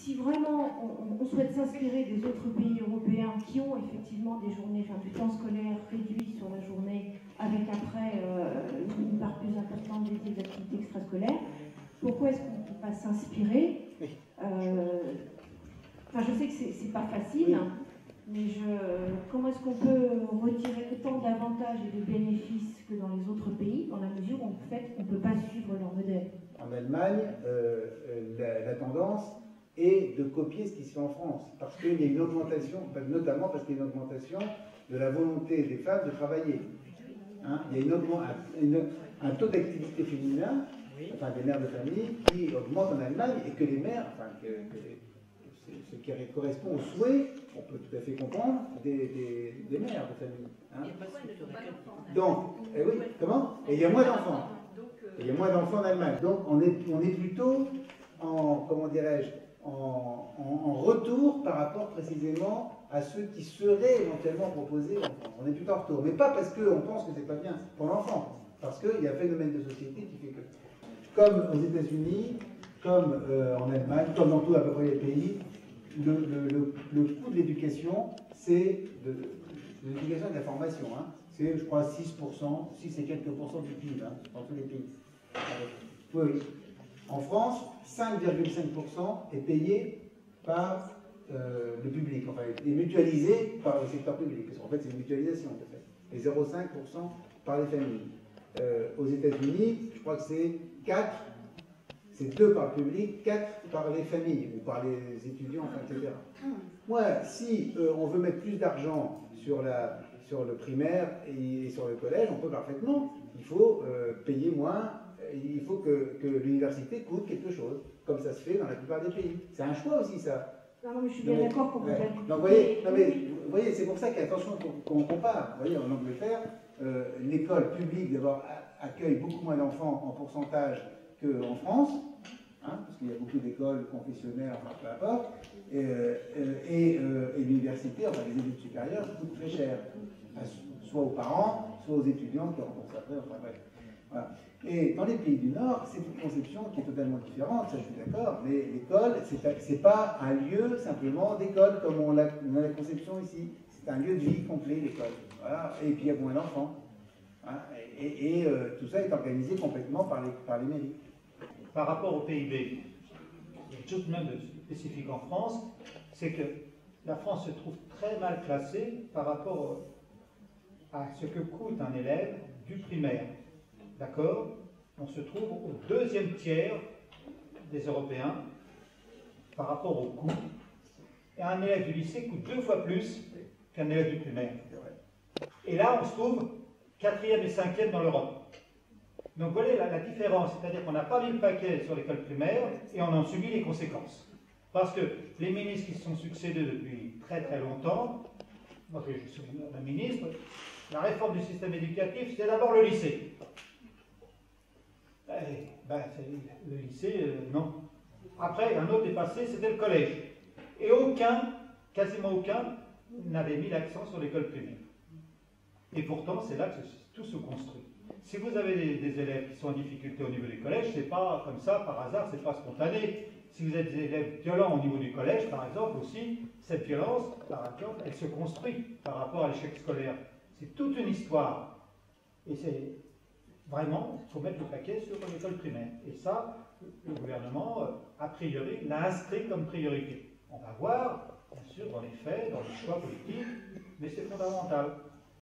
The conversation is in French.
si vraiment on souhaite s'inspirer des autres pays européens qui ont effectivement des journées, enfin du temps scolaire réduit sur la journée, avec après une part plus importante dédiée aux activités extrascolaires, pourquoi est-ce qu'on ne peut pas s'inspirer Enfin, je sais que c'est pas facile, mais comment est-ce qu'on peut retirer autant d'avantages et de bénéfices que dans les autres pays, dans la mesure où en fait on ne peut pas suivre leur modèle? En Allemagne, la tendance est de copier ce qui se fait en France, parce qu'il y a une augmentation, notamment parce qu'il y a une augmentation de la volonté des femmes de travailler. Hein, il y a un taux d'activité féminin, enfin des mères de famille, qui augmente en Allemagne, et que les mères, enfin ce qui correspond au souhait, on peut tout à fait comprendre, des mères de famille. Hein. Donc, oui, comment? Et il y a moins d'enfants. Il y a moins d'enfants en Allemagne. Donc on est plutôt en, comment dirais-je, en retour par rapport précisément à ceux qui seraient éventuellement proposés en France. On est plutôt en retour. Mais pas parce qu'on pense que c'est pas bien pour l'enfant. Parce qu'il y a un phénomène de société qui fait que, comme aux États-Unis, comme en Allemagne, comme dans tout à peu près les pays, le coût de l'éducation, c'est de l'éducation et de la formation. Hein. C'est, je crois, 6 et quelques pourcents du PIB hein, dans tous les pays. Oui. En France, 5,5% est payé par le public, enfin, est mutualisé par le secteur public. Parce qu'en fait, c'est une mutualisation, en fait. Et 0,5% par les familles. Aux États-Unis, je crois que c'est 4, c'est 2 par le public, 4 par les familles, ou par les étudiants, enfin, etc. Ouais, si on veut mettre plus d'argent sur le primaire et sur le collège, on peut parfaitement. Il faut payer moins, il faut que l'université coûte quelque chose, comme ça se fait dans la plupart des pays. C'est un choix aussi, ça. Non, mais je suis bien d'accord pour ouais. Donc, vous voyez, c'est pour ça qu'attention qu'on compare. Vous voyez, en Angleterre, l'école publique, d'abord, accueille beaucoup moins d'enfants en pourcentage qu'en France, hein, parce qu'il y a beaucoup d'écoles confessionnelles, enfin, peu importe, et l'université, enfin les études supérieures, coûtent très cher, soit aux parents, soit aux étudiants qui remboursent après, enfin bref. Voilà. Et dans les pays du Nord, c'est une conception qui est totalement différente, ça je suis d'accord, mais l'école, c'est pas un lieu simplement d'école comme on a la conception ici, c'est un lieu de vie complet, l'école. Voilà. Et puis il y a moins d'enfants. Hein. Et tout ça est organisé complètement par les mairies. Par rapport au PIB, il y a quelque chose même de spécifique en France, c'est que la France se trouve très mal classée par rapport à ce que coûte un élève du primaire. D'accord? On se trouve au deuxième tiers des Européens par rapport au coût. Et un élève du lycée coûte 2 fois plus qu'un élève du primaire. Et là, on se trouve 4e et 5e dans l'Europe. Donc voilà la différence, c'est-à-dire qu'on n'a pas mis le paquet sur l'école primaire et on en subit les conséquences. Parce que les ministres qui se sont succédés depuis très très longtemps, moi je suis un ministre, la réforme du système éducatif, c'est d'abord le lycée. Le lycée, non. Après, un autre est passé, c'était le collège. Et quasiment aucun, n'avait mis l'accent sur l'école primaire. Et pourtant, c'est là que tout se construit. Si vous avez des élèves qui sont en difficulté au niveau du collège, c'est pas comme ça, par hasard, c'est pas spontané. Si vous êtes des élèves violents au niveau du collège, par exemple, aussi, cette violence, par exemple, elle se construit par rapport à l'échec scolaire. C'est toute une histoire. Et c'est vraiment, il faut mettre le paquet sur l'école primaire. Et ça, le gouvernement, a priori, l'a inscrit comme priorité. On va voir, bien sûr, dans les faits, dans les choix politiques, mais c'est fondamental.